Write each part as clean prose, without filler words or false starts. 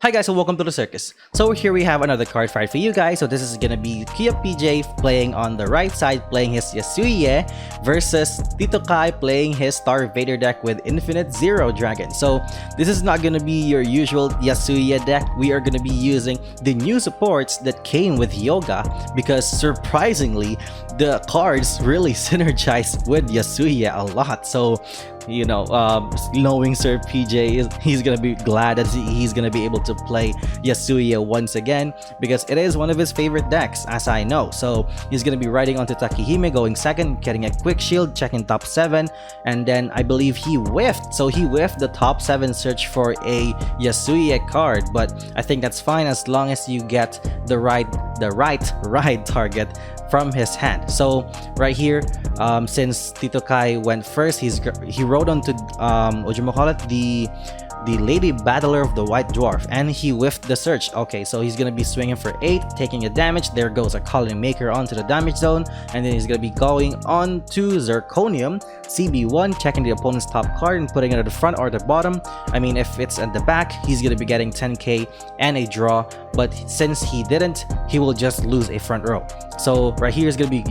Hi guys and welcome to the circus. So here we have another card fight for you guys. So this is gonna be Kia PJ playing on the right side, playing his Yasuie versus Tito Kai playing his Star Vader deck with Infinite Zero Dragon. So this is not gonna be your usual Yasuie deck. We are gonna be using the new supports that came with Yoga because surprisingly the cards really synergize with Yasuie a lot. So knowing Sir PJ, he's gonna be glad that he's gonna be able to play Yasuie once again because it is one of his favorite decks, as I know. So he's gonna be riding onto Takehime, going second, getting a quick shield, checking top 7, and then I believe he whiffed. So he whiffed the top 7 search for a Yasuie card, but I think that's fine as long as you get the right ride target from his hand. So right here, since Tito Kai went first, he rode onto the Lady Battler of the White Dwarf, and he whiffed the search. Okay, so he's gonna be swinging for 8, taking a damage. There goes a Colony Maker onto the damage zone, and then he's gonna be going on to Zirconium CB1, checking the opponent's top card and putting it at the front or the bottom. I mean, if it's at the back, he's gonna be getting 10k and a draw, but since he didn't, he will just lose a front row. So right here is gonna be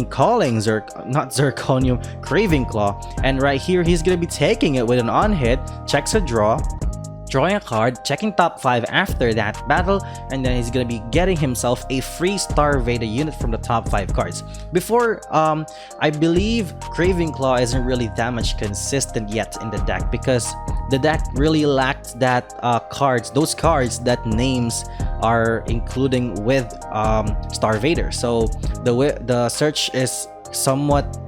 calling Zirconium Craving Claw, and right here he's gonna be taking it with an on hit, checks a draw, drawing a card, checking top 5 after that battle, and then he's gonna be getting himself a free Star Vader unit from the top 5 cards. Before, I believe Craving Claw isn't really that much consistent yet in the deck because the deck really lacked that those cards that names are including with Star Vader. So the search is somewhat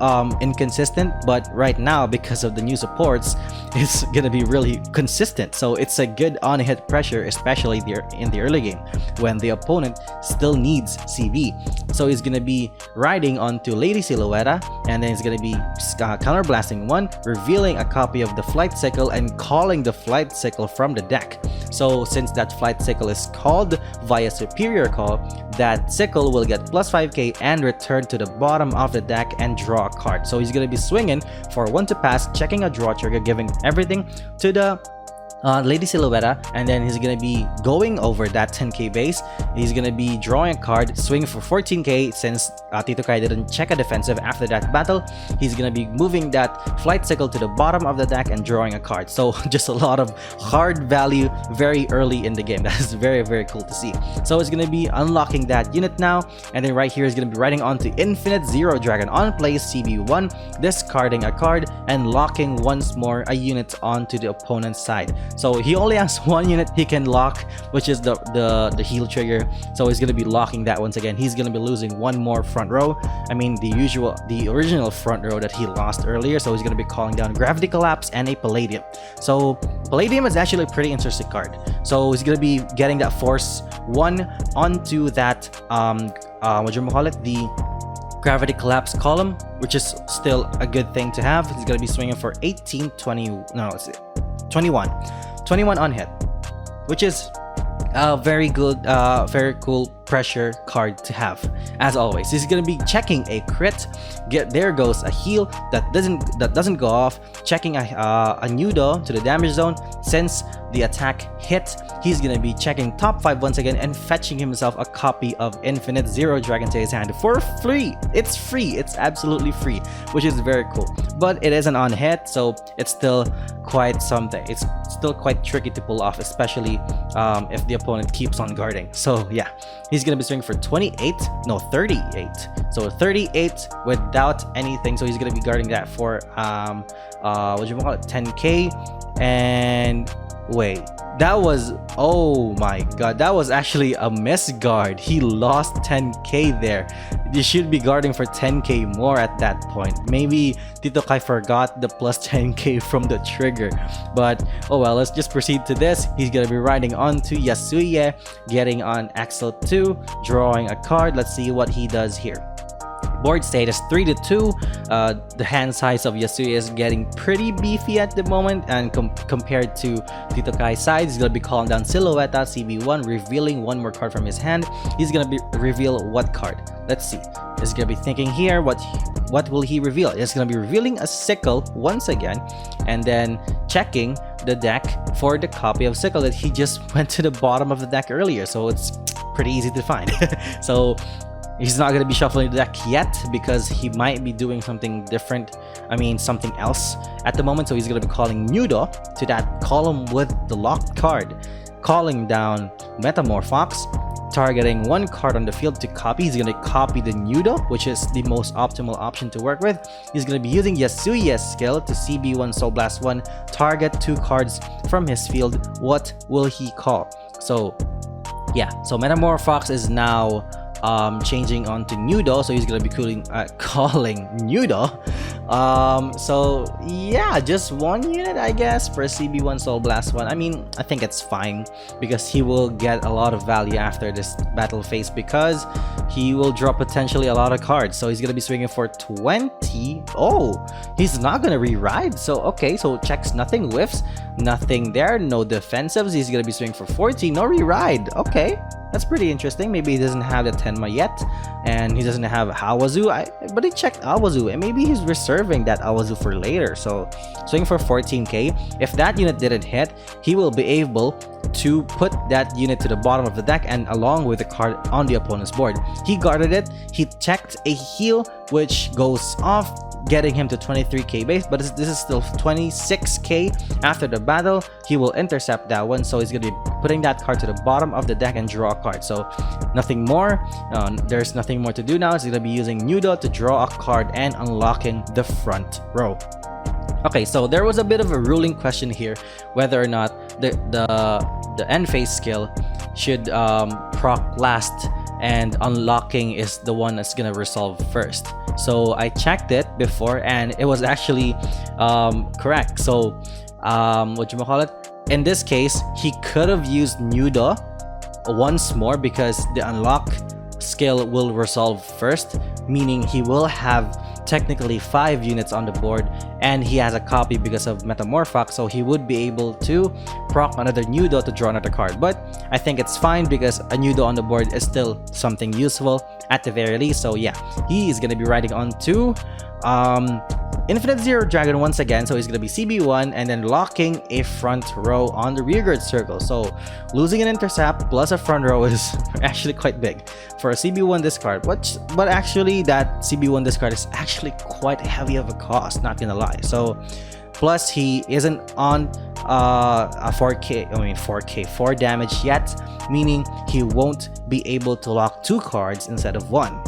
inconsistent, but right now because of the new supports it's gonna be really consistent. So it's a good on-hit pressure, especially in the early game when the opponent still needs CV. So he's gonna be riding onto Lady Silhouetta, and then he's gonna be counterblasting 1, revealing a copy of the Flight Cycle and calling the Flight Cycle from the deck. So since that Flight Cycle is called via Superior Call, that Cycle will get plus 5k and return to the bottom of the deck and draw a card. So he's gonna be swinging for 1 to pass, checking a draw trigger, giving everything to the Lady Silhouetta, and then he's gonna be going over that 10k base. He's gonna be drawing a card, swinging for 14k since Tito Kai didn't check a defensive after that battle. He's gonna be moving that Flight Cycle to the bottom of the deck and drawing a card. So just a lot of hard value very early in the game. That is very, very cool to see. So it's gonna be unlocking that unit now, and then right here is gonna be riding onto Infinite Zero Dragon on play CB1, discarding a card and locking once more a unit onto the opponent's side. So he only has 1 unit he can lock, which is the heal trigger. So he's gonna be locking that once again. He's gonna be losing 1 more front row. I mean the original front row that he lost earlier. So he's gonna be calling down Gravity Collapse and a Palladium. So Palladium is actually a pretty interesting card. So he's gonna be getting that Force 1 onto that the Gravity Collapse column, which is still a good thing to have. He's gonna be swinging for 21 on hit, which is a very good, very cool pressure card to have. As always, he's gonna be checking a crit. There goes a heal that doesn't go off, checking a Nudo to the damage zone. Since the attack hit, he's gonna be checking top 5 once again and fetching himself a copy of Infinite Zero Dragon to his hand for free. It's free. It's absolutely free, which is very cool. But it is an on hit, so it's still quite something. It's still quite tricky to pull off, especially if the opponent keeps on guarding. So yeah, he's gonna be swinging for 38. So 38 without anything. So he's gonna be guarding that for 10k. And wait, that was, oh my god, that was actually a misguard. He lost 10k there. You should be guarding for 10k more at that point. Maybe Tito Kai forgot the plus 10k from the trigger, but oh well. Let's just proceed to this. He's gonna be riding onto Yasuie, getting on Axel 2, drawing a card. Let's see what he does here. Board state is 3-2. The hand size of Yasuie is getting pretty beefy at the moment, and compared to Tito Kai's side, he's gonna be calling down Silhouetta CB1, revealing one more card from his hand. He's gonna reveal what card? Let's see. He's gonna be thinking here. What will he reveal? He's gonna be revealing a Sickle once again, and then checking the deck for the copy of Sickle that he just went to the bottom of the deck earlier. So it's pretty easy to find. So he's not going to be shuffling the deck yet because he might be doing something different. I mean, something else at the moment. So he's going to be calling Nudo to that column with the locked card, calling down Metamorphox, targeting one card on the field to copy. He's going to copy the Nudo, which is the most optimal option to work with. He's going to be using Yasuie's skill to CB1 Soul Blast 1, target 2 cards from his field. What will he call? So yeah, so Metamorphox is now changing on to Nudo, so he's gonna be calling Nudo. So yeah, just 1 unit I guess for CB1 Soul Blast 1. I mean, I think it's fine because he will get a lot of value after this battle phase because he will draw potentially a lot of cards. So he's gonna be swinging for 20. Oh, he's not gonna re-ride. So okay, so checks nothing, whiffs, nothing there, no defensives. He's gonna be swinging for 40, no re-ride. Okay, that's pretty interesting. Maybe he doesn't have the Tenma yet, and he doesn't have Awazu. But he checked Awazu, and maybe he's reserving that Awazu for later. So swing for 14k. If that unit didn't hit, he will be able to put that unit to the bottom of the deck and along with the card on the opponent's board. He guarded it. He checked a heal, which goes off, getting him to 23k base, but this is still 26k after the battle. He will intercept that one, so he's gonna be putting that card to the bottom of the deck and draw a card. So nothing more, there's nothing more to do now. He's gonna be using Nudo to draw a card and unlocking the front row. Okay, so there was a bit of a ruling question here whether or not the end phase skill should proc last and unlocking is the one that's gonna resolve first. So I checked it before and it was actually correct. So in this case, he could have used Nudo once more because the unlock skill will resolve first, meaning he will have technically 5 units on the board, and he has a copy because of Metamorphox, so he would be able to proc another Nudo to draw another card. But I think it's fine because a Nudo on the board is still something useful at the very least. So yeah, he is going to be riding on to Infinite Zero Dragon once again. So he's going to be CB1 and then locking a front row on the rearguard circle. So losing an intercept plus a front row is actually quite big for a CB1 discard. But actually that CB1 discard is actually quite heavy of a cost, not gonna lie. So plus he isn't on a 4 damage yet, meaning he won't be able to lock 2 cards instead of 1.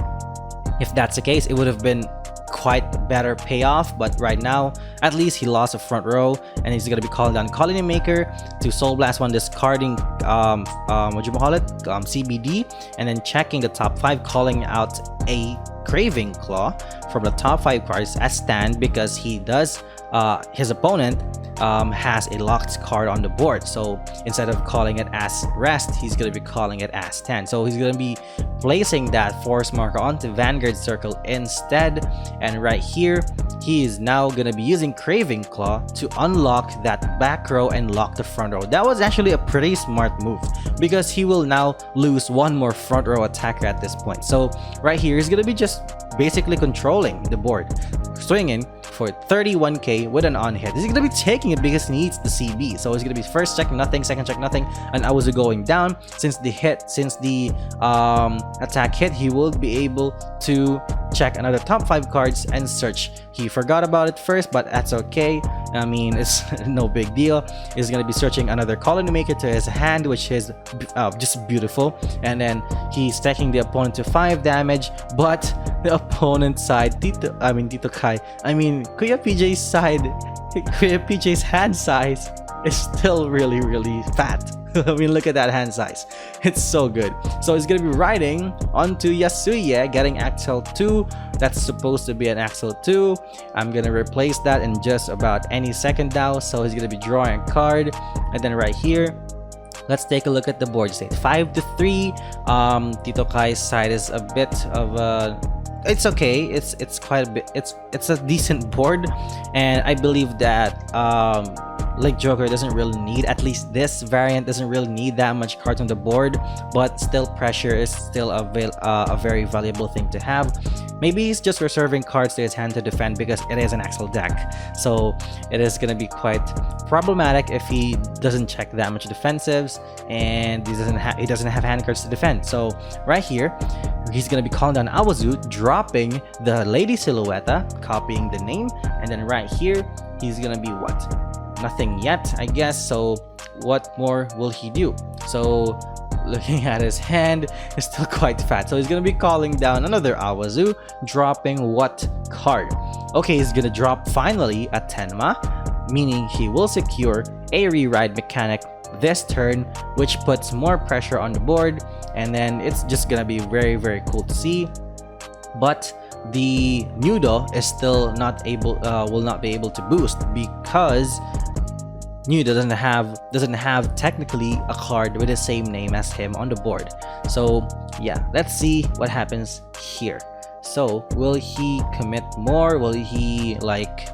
If that's the case, it would have been quite better payoff, but right now at least he lost a front row, and he's gonna be calling down Colony Maker to Soul Blast 1, discarding CBD, and then checking the top 5, calling out a Craving Claw from the top 5 cards as stand because he does his opponent has a locked card on the board. So instead of calling it as rest, he's going to be calling it as stand. So he's going to be placing that force marker onto Vanguard Circle instead. And right here, he is now going to be using Craving Claw to unlock that back row and lock the front row. That was actually a pretty smart move because he will now lose 1 more front row attacker at this point. So right here, he's going to be just basically controlling the board, swinging for 31k with an on hit. He's gonna be taking it because he needs the CB. So he's gonna be first check nothing, second check nothing, and I was going down. Since the attack hit, he will be able to check another top 5 cards and search. He forgot about it first, but that's okay. I mean, it's no big deal. He's gonna be searching another Colony Maker to his hand, which is just beautiful, and then he's stacking the opponent to 5 damage. But the opponent's side, Kuya PJ's hand size is still really fat. I mean, look at that hand size. It's so good. So he's gonna be riding onto Yasuie, getting Axel 2. That's supposed to be an Axel 2. I'm gonna replace that in just about any second now. So he's gonna be drawing a card, and then right here, let's take a look at the board state. 5-3. Tito Kai's side is a bit of a it's okay. It's quite a bit. It's a decent board, and I believe that Lake Joker doesn't really need, at least this variant doesn't really need that much cards on the board, but still pressure is still a very valuable thing to have. Maybe he's just reserving cards to his hand to defend because it is an Axel deck, so it is gonna be quite problematic if he doesn't check that much defensives and he doesn't have hand cards to defend. So right here, he's gonna be calling down Awazu, dropping the Lady Silhouetta, copying the name, and then right here he's gonna be what? Nothing yet, I guess. So what more will he do? So looking at his hand, it's still quite fat. So he's gonna be calling down another Awazu, dropping what card? Okay, he's gonna drop finally a Tenma, meaning he will secure a reride mechanic this turn, which puts more pressure on the board, and then it's just gonna be very, very cool to see. But the Nudo is still not able, will not be able to boost because Nudo doesn't have technically a card with the same name as him on the board. So yeah, let's see what happens here. So will he commit more? Will he like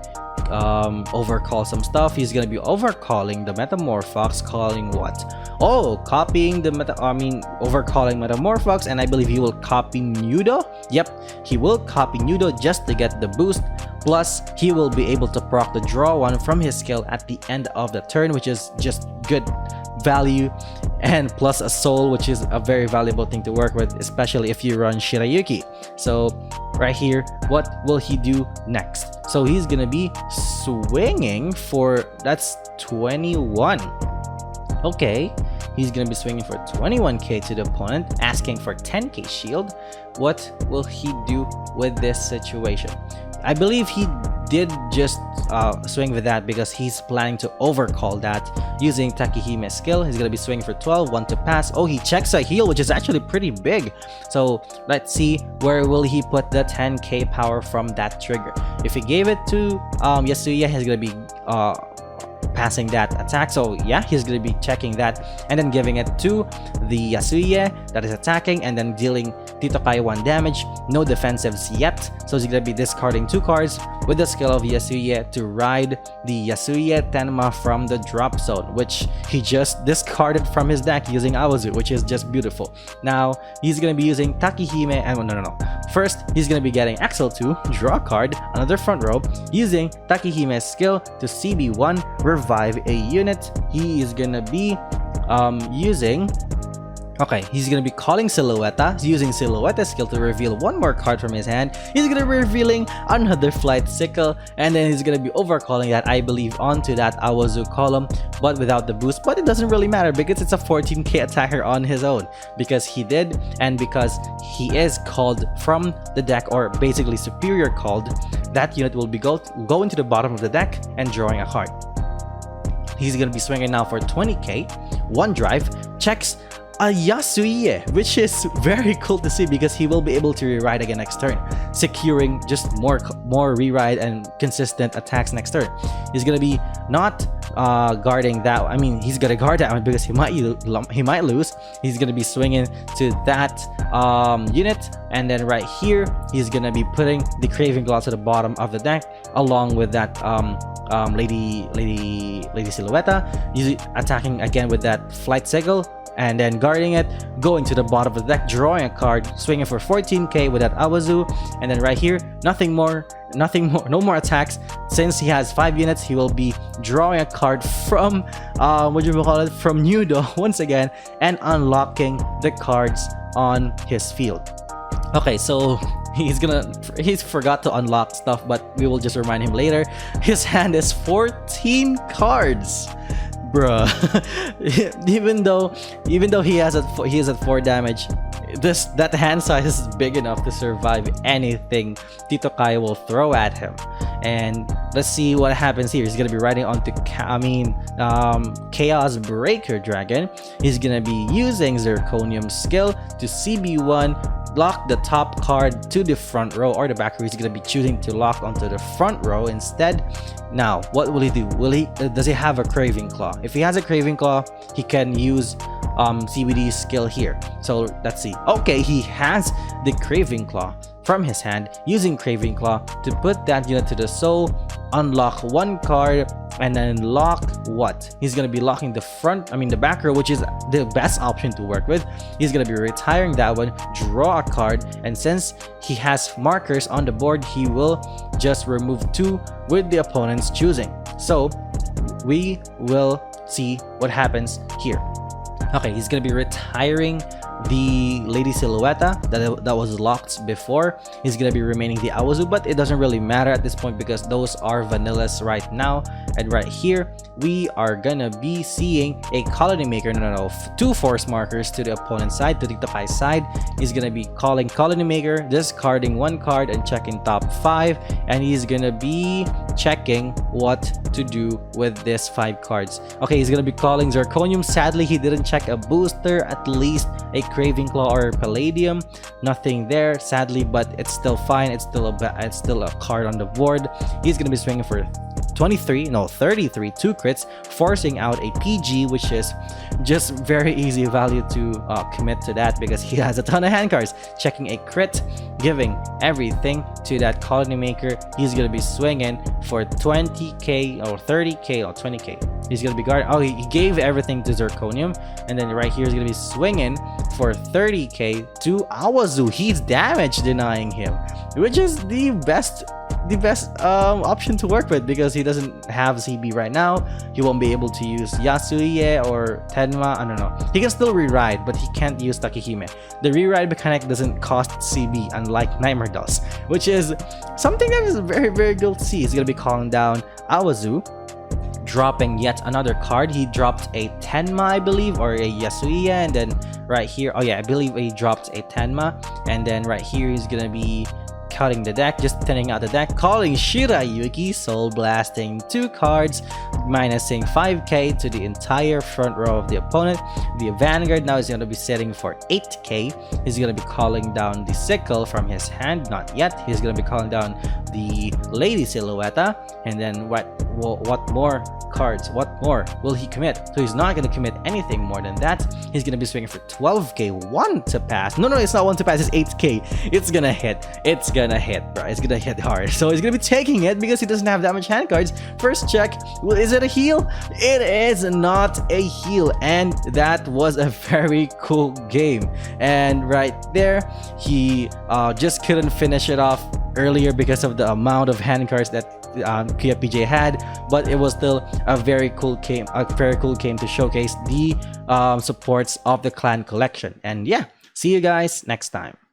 overcall some stuff? He's gonna be overcalling the Metamorphox, calling what? Oh, copying the overcalling Metamorphox, and I believe he will copy Nudo. Yep, he will copy Nudo just to get the boost. Plus, he will be able to proc the draw one from his skill at the end of the turn, which is just good value, and plus a soul, which is a very valuable thing to work with, especially if you run Shirayuki. So right here, what will he do next? So he's gonna be swinging for, that's 21. Okay, he's gonna be swinging for 21k to the opponent, asking for 10k shield. What will he do with this situation? I believe he did just swing with that because he's planning to overcall that using Takihime's skill. He's gonna be swinging for 12, 1 to pass. Oh, he checks a heal, which is actually pretty big. So let's see, where will he put the 10k power from that trigger? If he gave it to Yasuie, he's gonna be passing that attack. So yeah, he's gonna be checking that and then giving it to the Yasuie that is attacking and then dealing Titokai 1 damage. No defensives yet, so he's gonna be discarding 2 cards with the skill of Yasuie to ride the Yasuie Tenma from the drop zone, which he just discarded from his deck using Awazu, which is just beautiful. Now he's gonna be using Takihime, and no. First, he's gonna be getting Axel 2, draw a card, another front row, using Takihime's skill to CB1, revive a unit. He is gonna be he's gonna be calling Silhouetta. He's using Silhouetta's skill to reveal 1 more card from his hand. He's gonna be revealing another Flight Sickle, and then he's gonna be overcalling that, I believe, onto that Awazu column, but without the boost. But it doesn't really matter because it's a 14k attacker on his own, because he did, and because he is called from the deck, or basically superior called. That unit will be going to the bottom of the deck and drawing a card. He's gonna be swinging now for 20k, 1 drive, checks a Yasuie, which is very cool to see because he will be able to reride again next turn, securing just more reride and consistent attacks next turn. He's gonna be not guarding that. I mean, he's gonna guard that one because he might lose. He's gonna be swinging to that unit, and then right here he's gonna be putting the Craving Claw to the bottom of the deck along with that Lady Silhouetta. He's attacking again with that Flight Sickle, and then guarding it, going to the bottom of the deck, drawing a card, swinging for 14k with that Awazu, and then right here, no more attacks. Since he has 5 units, he will be drawing a card from from Nudo once again, and unlocking the cards on his field. Okay, so he's forgot to unlock stuff, but we will just remind him later. His hand is 14 cards. Bruh. even though he is at 4 damage, that hand size is big enough to survive anything Tito Kai will throw at him. And let's see what happens here. He's gonna be riding onto Chaos Breaker Dragon. He's gonna be using Zirconium's skill to CB1, lock the top card to the front row, or the back row. He's gonna be choosing to lock onto the front row instead. Now, what will he do? Does he have a Craving Claw? If he has a Craving Claw, he can use CBD's skill here. So let's see. Okay, he has the Craving Claw. from his hand using Craving Claw to put that unit to the soul, unlock one card, and then lock what? He's gonna be locking the back row, which is the best option to work with. He's gonna be retiring that one, draw a card, and since he has markers on the board, he will just remove 2 with the opponent's choosing. So we will see what happens here. Okay, he's gonna be retiring the Lady Silhouetta that was locked before. He's gonna be remaining the Awazu, but it doesn't really matter at this point because those are vanillas right now. And right here we are gonna be seeing a Colony Maker, 2 force markers to the opponent's side, to the Takai side. He's gonna be calling Colony Maker, discarding 1 card and checking top 5, and he's gonna be checking what to do with this 5 cards. Okay, he's gonna be calling Zirconium. Sadly, he didn't check a booster, at least a Craving Claw or Palladium. Nothing there, sadly, but it's still fine. It's still a card on the board. He's gonna be swinging for 33 2 crits, forcing out a PG, which is just very easy value to commit to that because he has a ton of hand cards. Checking a crit, giving everything to that Colony Maker. He's gonna be swinging for 20k or 30k or 20k. He's gonna be guarding. Oh, he gave everything to Zirconium, and then right here he's gonna be swinging for 30k to Awazu. He's damage denying him, which is the best option to work with because he doesn't have CB right now. He won't be able to use Yasuie or Tenma. I don't know. He can still re-ride, but he can't use Takehime. The re-ride mechanic doesn't cost CB, unlike Nightmare does, which is something that is very, very good to see. He's gonna be calling down Awazu, dropping yet another card. He dropped a Tenma, I believe, or a Yasuie, and then right here, oh yeah, I believe he dropped a Tenma, and then right here he's gonna be cutting the deck, just thinning out the deck, calling Shirayuki, soul blasting 2 cards, minusing 5k to the entire front row of the opponent. The Vanguard now is going to be setting for 8k. He's going to be calling down the Sickle from his hand, not yet. He's going to be calling down the Lady Silhouetta, and then what more cards, what more will he commit? So he's not going to commit anything more than that. He's going to be swinging for 12k, 1 to pass. No, it's not 1 to pass, it's 8k. It's gonna hit, bro. It's gonna hit hard. So he's gonna be taking it because he doesn't have that much hand cards. First check, well, is it a heal? It is not a heal, and that was a very cool game. And right there, he just couldn't finish it off earlier because of the amount of hand cards that KFPJ had, but it was still a very cool game to showcase the supports of the clan collection. And yeah, see you guys next time.